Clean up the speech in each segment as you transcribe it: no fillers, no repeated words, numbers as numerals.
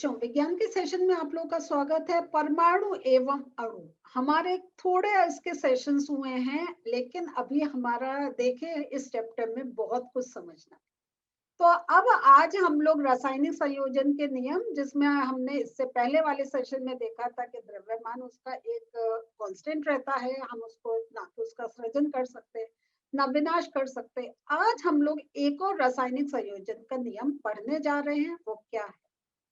बच्चों, विज्ञान के सेशन में आप लोगों का स्वागत है। परमाणु एवं अणु हमारे थोड़े इसके सेशंस हुए हैं, लेकिन अभी हमारा देखे इस चैप्टर में बहुत कुछ समझना। तो अब आज हम लोग रासायनिक संयोजन के नियम, जिसमें हमने इससे पहले वाले सेशन में देखा था कि द्रव्यमान उसका एक कांस्टेंट रहता है, हम उसको ना तो उसका सृजन कर सकते ना विनाश कर सकते। आज हम लोग एक और रासायनिक संयोजन का नियम पढ़ने जा रहे हैं। वो क्या है?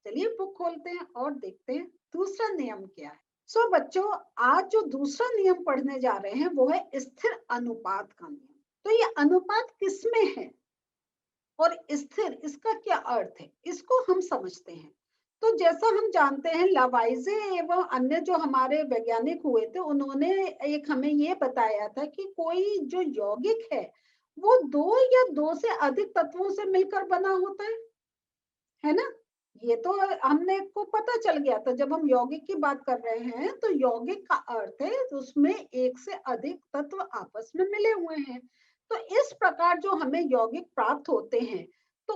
चलिए बुक खोलते हैं और देखते हैं दूसरा नियम क्या है। बच्चों, आज जो दूसरा नियम पढ़ने जा रहे हैं वो है स्थिर अनुपात का नियम। तो ये अनुपात किसमें है और स्थिर, इसका क्या अर्थ है, इसको हम समझते हैं। तो जैसा हम जानते हैं, लावाइजे एवं अन्य जो हमारे वैज्ञानिक हुए थे, उन्होंने एक हमें ये बताया था कि कोई जो यौगिक है वो दो या दो से अधिक तत्वों से मिलकर बना होता है ना। ये तो हमने को पता चल गया था। जब हम यौगिक की बात कर रहे हैं तो यौगिक का अर्थ है उसमें एक से अधिक तत्व आपस में मिले हुए हैं। तो इस प्रकार जो हमें यौगिक प्राप्त होते हैं, तो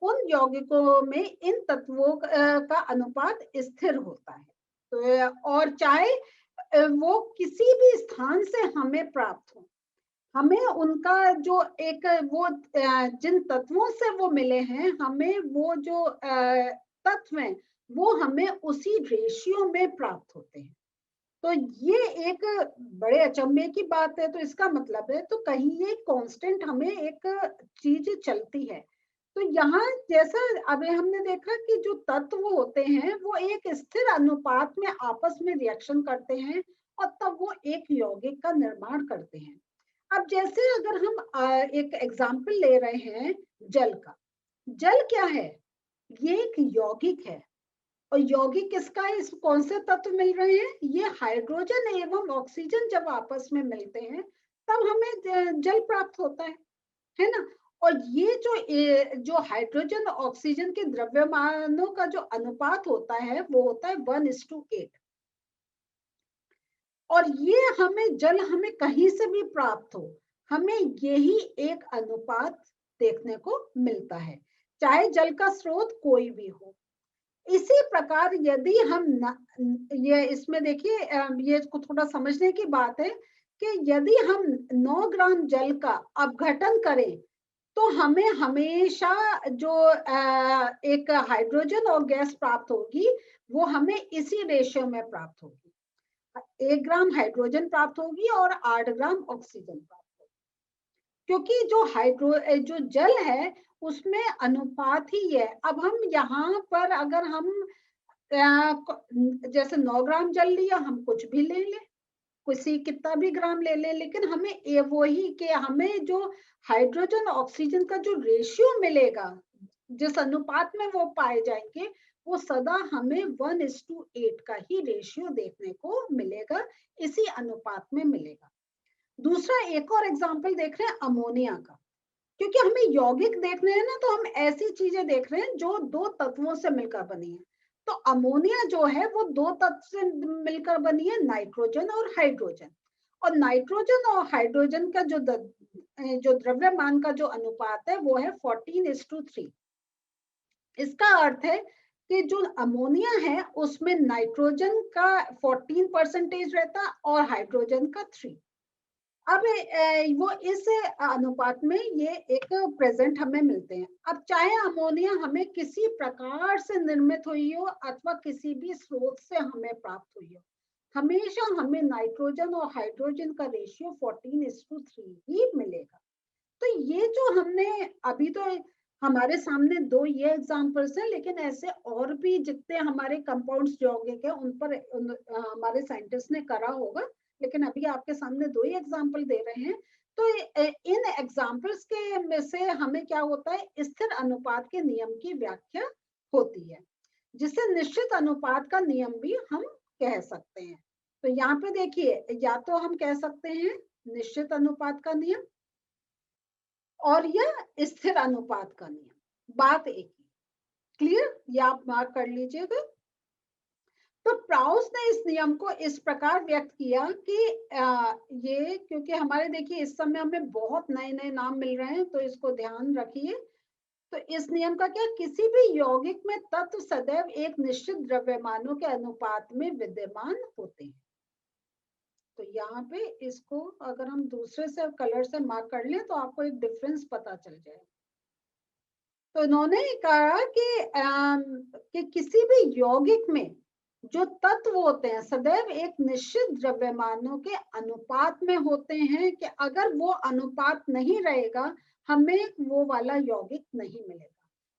उन यौगिकों में इन तत्वों का अनुपात स्थिर होता है। तो और चाहे वो किसी भी स्थान से हमें प्राप्त हो, हमें उनका जो एक वो जिन तत्वों से वो मिले हैं, हमें वो जो तत्व हैं वो हमें उसी रेशियो में प्राप्त होते हैं। तो ये एक बड़े अचंभे की बात है। तो इसका मतलब है, तो कहीं ये कांस्टेंट हमें एक चीज चलती है। तो यहाँ जैसा अभी हमने देखा कि जो तत्व होते हैं वो एक स्थिर अनुपात में आपस में रिएक्शन करते हैं और तब वो एक यौगिक का निर्माण करते हैं। अब जैसे अगर हम एक एग्जाम्पल ले रहे हैं जल का। जल क्या है? ये एक यौगिक है। और यौगिक किसका है? इस कौन से तत्व मिल रहे हैं? ये हाइड्रोजन एवं ऑक्सीजन जब आपस में मिलते हैं तब हमें जल प्राप्त होता है ना। और ये जो हाइड्रोजन ऑक्सीजन के द्रव्यमानों का जो अनुपात होता है वो होता है 1:8। और ये जल हमें कहीं से भी प्राप्त हो, हमें यही एक अनुपात देखने को मिलता है, चाहे जल का स्रोत कोई भी हो। इसी प्रकार यदि हम ये इसमें देखिए, ये को थोड़ा समझने की बात है कि यदि हम 9 ग्राम जल का अपघटन करें तो हमें हमेशा जो एक हाइड्रोजन और गैस प्राप्त होगी वो हमें इसी रेशियो में प्राप्त होगी। 1 ग्राम हाइड्रोजन प्राप्त होगी और 8 ग्राम ऑक्सीजन प्राप्त होगी। क्योंकि जो जल है उसमें अनुपात ही है। अब हम यहाँ पर अगर हम जैसे 9 ग्राम जल लिया, हम कुछ भी ले लें, किसी कितना भी ग्राम ले लें, लेकिन हमें वही कि हमें जो हाइड्रोजन ऑक्सीजन का जो रेशियो मिलेगा, जिस अनुपात में वो पाए जाएंगे, वो सदा हमें 1:8 का ही रेशियो देखने को मिलेगा, इसी अनुपात में मिलेगा। दूसरा एक और एग्जांपल देख रहे हैं अमोनिया का। क्योंकि हमें यौगिक देखने हैं ना, तो हम ऐसी चीजें देख रहे हैं जो दो तत्वों से मिलकर बनी है। तो अमोनिया जो है वो दो तत्व से मिलकर बनी है, नाइट्रोजन और हाइड्रोजन। और नाइट्रोजन और हाइड्रोजन का जो द्रव्यमान का जो अनुपात है वो है 14:3। इसका अर्थ है कि जो अमोनिया है उसमें नाइट्रोजन का 14% रहता और हाइड्रोजन का 3। अब वो इस अनुपात में ये एक प्रेजेंट हमें मिलते हैं। अब चाहे अमोनिया हमें किसी प्रकार से निर्मित हुई हो अथवा किसी भी स्रोत से हमें प्राप्त हुई हो, हमेशा हमें नाइट्रोजन और हाइड्रोजन का रेशियो 14:3 ही मिलेगा। तो ये जो हमने अभी तो हमारे सामने दो ये एग्जांपल्स हैं, लेकिन ऐसे और भी जितने हमारे कंपाउंड्स यौगिक है उन पर हमारे साइंटिस्ट ने करा होगा, लेकिन अभी आपके सामने दो ही एग्जांपल दे रहे हैं। तो इन एग्जांपल्स के में से हमें क्या होता है, स्थिर अनुपात के नियम की व्याख्या होती है, जिसे निश्चित अनुपात का नियम भी हम कह सकते हैं। तो यहाँ पे देखिए, या तो हम कह सकते हैं निश्चित अनुपात का नियम और यह स्थिर अनुपात का नियम, बात एक ही। क्लियर? ये आप मार्क कर लीजिएगा। तो प्राउस ने इस नियम को इस प्रकार व्यक्त किया कि ये, क्योंकि हमारे देखिए इस समय हमें बहुत नए नए नाम मिल रहे हैं, तो इसको ध्यान रखिए तो इस नियम का क्या, किसी भी यौगिक में तत्व सदैव एक निश्चित द्रव्यमानों के अनुपात में विद्यमान होते हैं। तो यहाँ पे इसको अगर हम दूसरे से कलर से मार्क कर लें तो आपको एक डिफरेंस पता चल जाए। तो इन्होंने कहा कि किसी भी यौगिक में जो तत्व होते हैं सदैव एक निश्चित द्रव्यमानों के अनुपात में होते हैं, कि अगर वो अनुपात नहीं रहेगा हमें वो वाला यौगिक नहीं मिलेगा।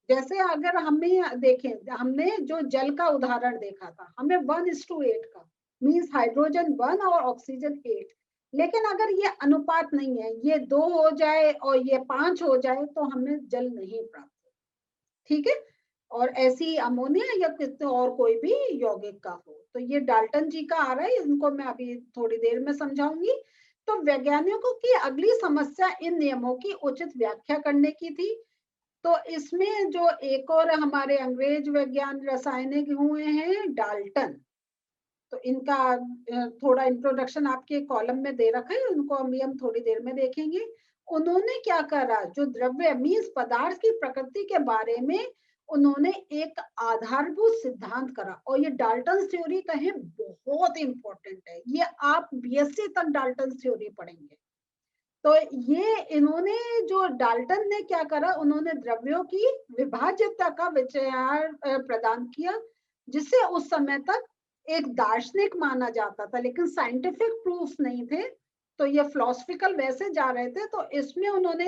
जैसे अगर हमें देखें, हमने जो जल का उदाहरण देखा था, हमें 1:8 का मीन्स हाइड्रोजन 1 और ऑक्सीजन 8, लेकिन अगर ये अनुपात नहीं है, ये 2 हो जाए और ये 5 हो जाए तो हमें जल नहीं प्राप्त, ठीक है। और ऐसी अमोनिया या कितने और कोई भी यौगिक का हो। तो ये डाल्टन जी का आ रहा है, इनको मैं अभी थोड़ी देर में समझाऊंगी। तो वैज्ञानिकों की अगली समस्या इन नियमों की उचित व्याख्या करने की थी। तो इसमें जो एक और हमारे अंग्रेज विज्ञान रसायनिक हुए हैं डाल्टन, तो इनका थोड़ा इंट्रोडक्शन आपके कॉलम में दे रखा है, उनको हम थोड़ी देर में देखेंगे। उन्होंने क्या करा, जो द्रव्य मीन्स पदार्थ की प्रकृति के बारे में उन्होंने एक आधारभूत सिद्धांत करा, और ये डाल्टन थ्योरी कहें बहुत इंपॉर्टेंट है, ये आप बीएससी तक डाल्टन थ्योरी पढ़ेंगे। तो ये इन्होंने जो डाल्टन ने क्या करा, उन्होंने द्रव्यों की विभाज्यता का विचार प्रदान किया, जिससे उस समय तक एक दार्शनिक माना जाता था लेकिन साइंटिफिक प्रूफ नहीं थे। तो ये फिलोसफिकल वैसे जा रहे थे। तो इसमें उन्होंने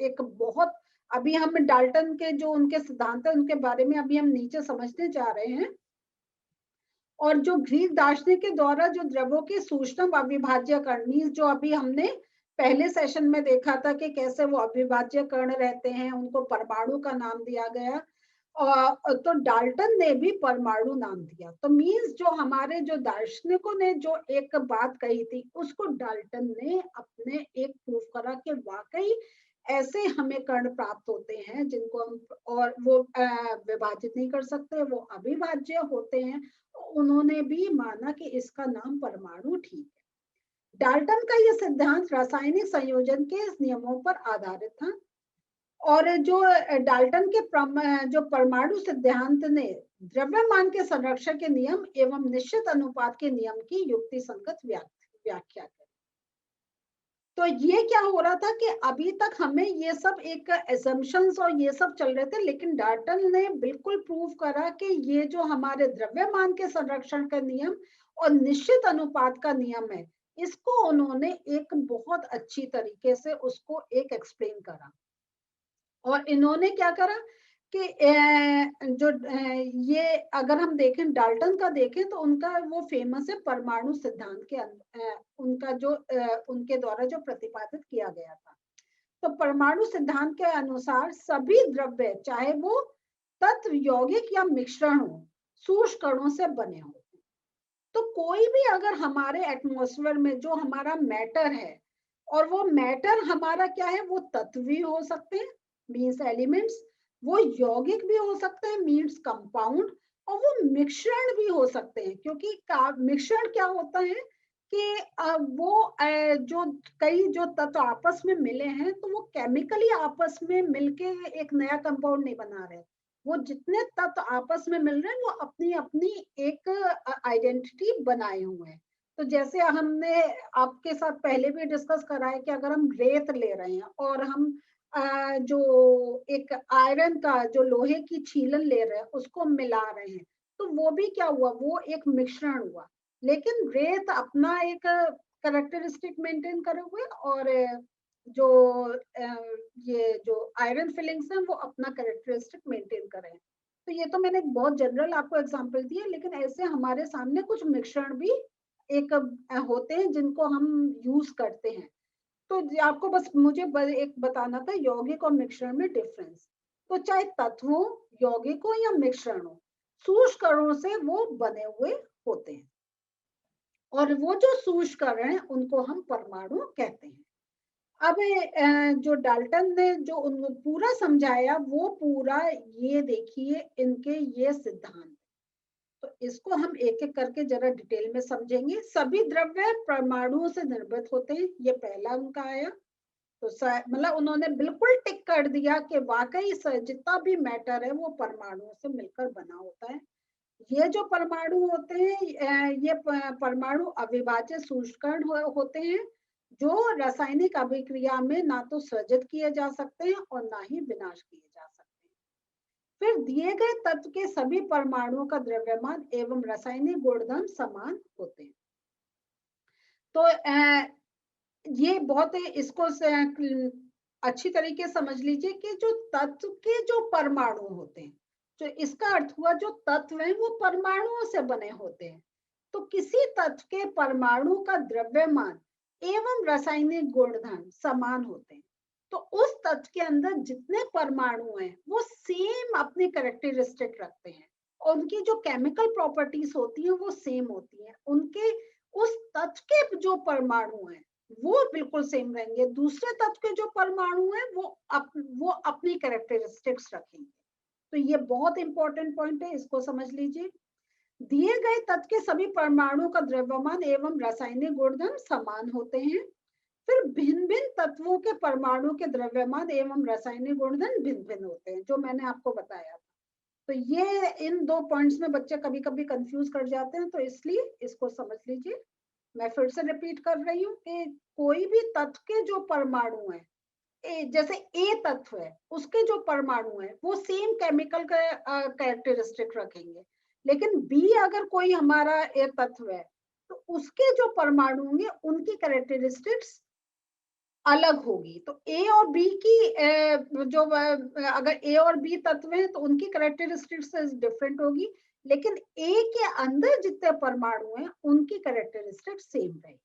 एक बहुत, अभी हम डाल्टन के जो उनके सिद्धांत है उनके बारे में अभी हम नीचे समझने जा रहे हैं। और जो ग्रीक दार्शनिक के द्वारा जो द्रव्यों के सूक्ष्म अविभाज्य कण, जो अभी हमने पहले सेशन में देखा था कि कैसे वो अविभाज्य कण रहते हैं, उनको परमाणु का नाम दिया गया। तो डाल्टन ने भी परमाणु नाम दिया। तो मीन्स जो हमारे जो दार्शनिकों ने जो एक बात कही थी उसको डाल्टन ने अपने एक प्रूफ करा कि वाकई ऐसे हमें कण प्राप्त होते हैं जिनको हम, और वो विभाजित नहीं कर सकते, वो अविभाज्य होते हैं। उन्होंने भी माना कि इसका नाम परमाणु ठीक है। डाल्टन का यह सिद्धांत रासायनिक संयोजन के नियमों पर आधारित था। और जो डाल्टन के जो परमाणु सिद्धांत ने द्रव्यमान के संरक्षण के नियम एवं निश्चित अनुपात के नियम की युक्ति संगत व्याख्या की। तो ये क्या हो रहा था कि अभी तक हमें ये सब एक असम्पशंस और ये सब चल रहे थे, लेकिन डाल्टन ने बिल्कुल प्रूव करा कि ये जो हमारे द्रव्यमान के संरक्षण का नियम और निश्चित अनुपात का नियम है, इसको उन्होंने एक बहुत अच्छी तरीके से उसको एक एक्सप्लेन करा। और इन्होंने क्या करा कि जो ये अगर हम देखें डाल्टन का देखें तो उनका वो फेमस है परमाणु सिद्धांत के उनका जो उनके द्वारा जो प्रतिपादित किया गया था। तो परमाणु सिद्धांत के अनुसार सभी द्रव्य चाहे वो तत्व यौगिक या मिश्रण हो सूक्ष्म कणों से बने हो। तो कोई भी अगर हमारे एटमॉस्फेयर में जो हमारा मैटर है, और वो मैटर हमारा क्या है, वो तत्व भी हो सकते हैं मीन्स एलिमेंट्स, वो यौगिक भी हो सकते हैं मीन्स कंपाउंड, और वो मिश्रण भी हो सकते हैं। क्योंकि मिश्रण क्या होता है कि वो जो कई जो तत्व आपस में मिले हैं तो वो केमिकली आपस में मिलके एक नया कंपाउंड नहीं बना रहे, वो जितने तत्व आपस में मिल रहे हैं वो अपनी अपनी एक आइडेंटिटी बनाए हुए हैं। तो जैसे हमने आपके साथ पहले भी डिस्कस करा है कि अगर हम रेत ले रहे हैं और हम जो एक आयरन का जो लोहे की छीलन ले रहे हैं उसको मिला रहे हैं, तो वो भी क्या हुआ, वो एक मिश्रण हुआ। लेकिन रेत अपना एक कैरेक्टरिस्टिक मेंटेन करे हुए, और जो ये जो आयरन फिलिंग्स हैं वो अपना कैरेक्टरिस्टिक मेंटेन करें। तो ये तो मैंने बहुत जनरल आपको एग्जांपल दिए, लेकिन ऐसे हमारे सामने कुछ मिश्रण भी एक होते हैं जिनको हम यूज करते हैं। तो आपको बस मुझे एक बताना था यौगिक और मिश्रण में डिफरेंस। तो चाहे तत्व हो, यौगिक हो या मिश्रण हो, सूक्ष्म कणों से वो बने हुए होते हैं, और वो जो सूक्ष्म कण हैं उनको हम परमाणु कहते हैं। अब जो डाल्टन ने जो उनको पूरा समझाया वो पूरा ये देखिए इनके ये सिद्धांत। तो इसको हम एक एक करके जरा डिटेल में समझेंगे। सभी द्रव्य परमाणुओं से निर्मित होते हैं, ये पहला उनका आया। तो मतलब उन्होंने बिल्कुल टिक कर दिया कि वाकई जितना भी मैटर है वो परमाणुओं से मिलकर बना होता है। ये जो परमाणु होते हैं ये परमाणु अविभाज्य सूक्ष्मकण होते हैं, जो रासायनिक अभिक्रिया में ना तो सृजित किए जा सकते हैं और ना ही विनाश किए जा सकते हैं। फिर दिए गए तत्व के सभी परमाणुओं का द्रव्यमान एवं रासायनिक गुणधर्म समान होते हैं। तो ये बहुत इसको अच्छी तरीके समझ लीजिए कि जो तत्व के जो परमाणु होते हैं, जो इसका अर्थ हुआ जो तत्व है वो परमाणुओं से बने होते हैं। तो किसी तत्व के परमाणु का द्रव्यमान एवं रासायनिक गुणधर्म समान होते हैं। तो उस तत्व के अंदर जितने परमाणु हैं वो सेम अपनी कैरेक्टरिस्टिक रखते हैं और उनकी जो केमिकल प्रॉपर्टीज होती हैं वो सेम होती हैं। उनके उस तत्व के जो परमाणु हैं वो बिल्कुल सेम रहेंगे। दूसरे तत्व के जो परमाणु हैं वो अपनी कैरेक्टरिस्टिक्स रखेंगे। तो ये बहुत इंपॉर्टेंट पॉइंट है, इसको समझ लीजिए। दिए गए तत्व के सभी परमाणुओं का द्रव्यमान एवं रासायनिक गुणधर्म समान होते हैं। फिर भिन्न भिन्न तत्वों के परमाणु के द्रव्यमान एवं रासायनिक गुणधर्म भिन्न भिन्न होते हैं, जो मैंने आपको बताया था। तो ये इन दो पॉइंट्स में बच्चे कभी कभी कंफ्यूज कर जाते हैं, तो इसलिए इसको समझ लीजिए। मैं फिर से रिपीट कर रही हूँ कि कोई भी तत्व के जो परमाणु है, जैसे ए तत्व है उसके जो परमाणु है वो सेम केमिकल कैरेक्टरिस्टिक रखेंगे, लेकिन बी अगर कोई हमारा ए तत्व है तो उसके जो परमाणु होंगे उनकी कैरेक्टरिस्टिक्स अलग होगी। तो ए और बी की जो अगर ए और बी तत्व हैं तो उनकी कैरेक्टरिस्टिक्स डिफरेंट होगी, लेकिन ए के अंदर जितने परमाणु हैं उनकी कैरेक्टरिस्टिक्स सेम रहेगी।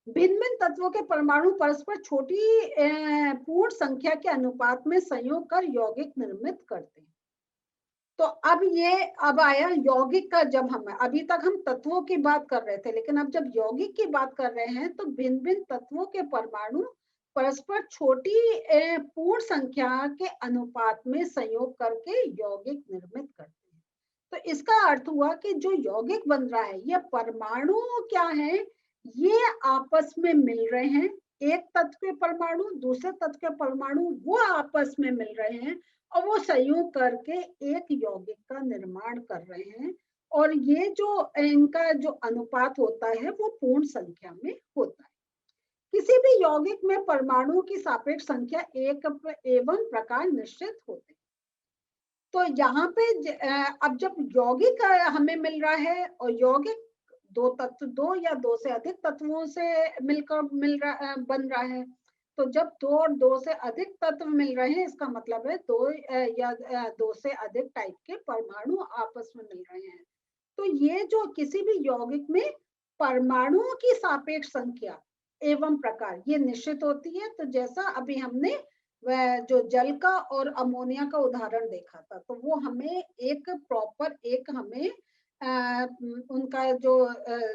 भिन्न भिन्न तत्वों के परमाणु परस्पर छोटी पूर्ण संख्या के अनुपात में संयोग कर यौगिक निर्मित करते हैं। तो अब आया यौगिक का। जब हम अभी तक हम तत्वों की बात कर रहे थे, लेकिन अब जब यौगिक की बात कर रहे हैं तो भिन्न भिन्न तत्वों के परमाणु परस्पर छोटी पूर्ण संख्या के अनुपात में संयोग करके यौगिक निर्मित करते हैं। तो इसका अर्थ हुआ कि जो यौगिक बन रहा है ये परमाणु क्या है, ये आपस में मिल रहे हैं। एक तत्व के परमाणु दूसरे तत्व के परमाणु वो आपस में मिल रहे हैं और वो संयोग करके एक यौगिक का निर्माण कर रहे हैं। और ये जो इनका जो अनुपात होता है वो पूर्ण संख्या में होता है। किसी भी यौगिक में परमाणुओं की सापेक्ष संख्या एक एवं प्रकार निश्चित होते हैं। तो यहाँ पे अब जब यौगिक हमें मिल रहा है और यौगिक दो तत्व, दो या दो से अधिक तत्वों से मिलकर बन रहा है। तो जब दो और दो से अधिक तत्व मिल रहे हैं इसका मतलब है दो या दो से अधिक टाइप के परमाणु आपस में मिल रहे हैं। तो ये जो किसी भी यौगिक में परमाणुओं की सापेक्ष संख्या एवं प्रकार ये निश्चित होती है। तो जैसा अभी हमने वह जो जल का और अमोनिया का उदाहरण देखा था, तो वो हमें एक प्रॉपर एक हमें उनका जो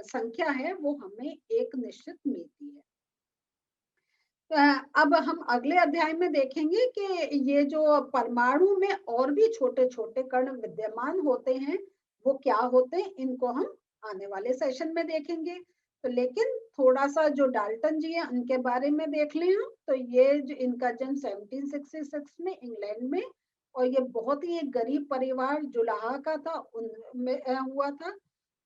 संख्या है वो हमें एक निश्चित मिलती है। अब हम अगले अध्याय में देखेंगे कि ये जो परमाणु में और भी छोटे छोटे कण विद्यमान होते हैं वो क्या होते हैं, इनको हम आने वाले सेशन में देखेंगे। तो लेकिन थोड़ा सा जो डाल्टन जी है उनके बारे में देख लें हम। तो ये जो इनका जन्म 1766 में इंग्लैंड में, और ये बहुत ही एक गरीब परिवार जुलाहा का था उनमें हुआ था।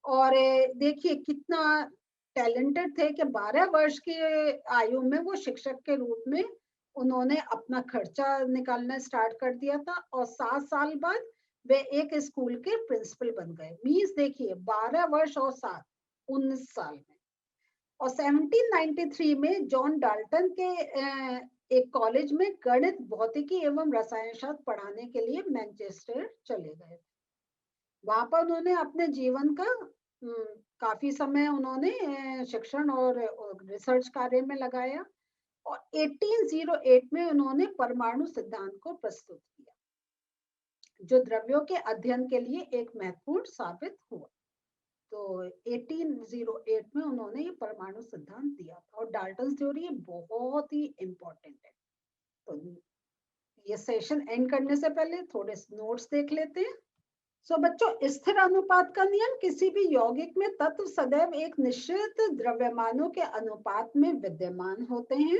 और देखिए कितना टैलेंटेड थे कि 12 वर्ष की आयु में वो शिक्षक के रूप में उन्होंने अपना खर्चा निकालना स्टार्ट कर दिया था और 7 साल बाद वे एक स्कूल के प्रिंसिपल बन गए। मीन्स देखिए 12 वर्ष और 7, 19 साल में। और 1793 में जॉन डाल्टन के एक कॉलेज में गणित, भौतिकी एवं रसायन शास्त्र पढ़ाने के लिए मैनचेस्टर चले गए। वहां पर उन्होंने अपने जीवन का काफी समय उन्होंने शिक्षण और रिसर्च कार्य में लगाया और 1808 में उन्होंने परमाणु सिद्धांत को प्रस्तुत किया, जो द्रव्यों के अध्ययन के लिए एक महत्वपूर्ण साबित हुआ। तो 1808 में उन्होंने ये परमाणु सिद्धांत दिया था और डाल्टन थ्योरी बहुत ही इंपॉर्टेंट है। तो ये सेशन एंड करने से पहले थोड़े नोट्स देख लेते हैं। सो बच्चों, स्थिर अनुपात का नियम किसी भी यौगिक में तत्व सदैव एक निश्चित द्रव्यमानों के अनुपात में विद्यमान होते हैं।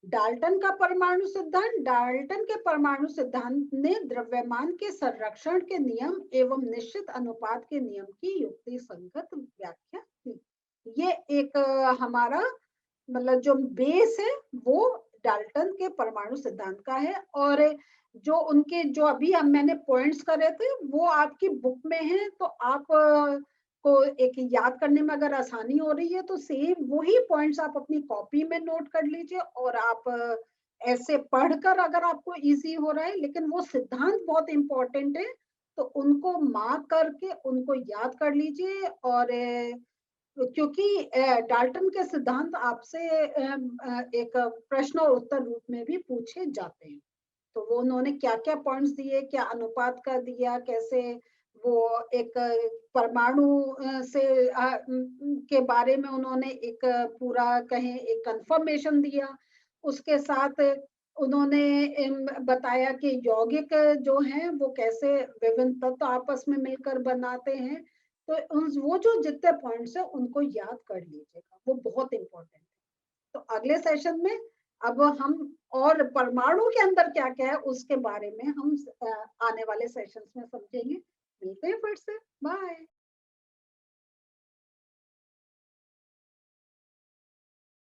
डाल्टन का परमाणु सिद्धांत। डाल्टन के परमाणु सिद्धांत ने द्रव्यमान के संरक्षण के नियम एवं निश्चित अनुपात के नियम की युक्ति संगत व्याख्या की। ये एक हमारा मतलब जो बेस है वो डाल्टन के परमाणु सिद्धांत का है। और जो उनके जो अभी हम मैंने पॉइंट्स करे थे वो आपकी बुक में है, तो आप को एक याद करने में अगर आसानी हो रही है तो सेम वही पॉइंट्स आप अपनी कॉपी में नोट कर लीजिए और आप ऐसे पढ़कर अगर आपको इजी हो रहा है, लेकिन वो सिद्धांत बहुत इंपॉर्टेंट है तो उनको मार्क करके उनको याद कर लीजिए। और क्योंकि डाल्टन के सिद्धांत आपसे एक प्रश्न और उत्तर रूप में भी पूछे जाते हैं। तो वो उन्होंने क्या क्या पॉइंट्स दिए, क्या अनुपात का दिया, कैसे वो एक परमाणु से के बारे में उन्होंने एक पूरा कहें एक कंफर्मेशन दिया। उसके साथ उन्होंने बताया कि यौगिक जो हैं वो कैसे विभिन्न तत्व आपस में मिलकर बनाते हैं। तो वो जो जितने पॉइंट्स है उनको याद कर लीजिएगा, वो बहुत इंपॉर्टेंट है। तो अगले सेशन में अब हम और परमाणु के अंदर क्या क्या है उसके बारे में हम आने वाले सेशंस में समझेंगे। मिलते हैं फिर से। बाय।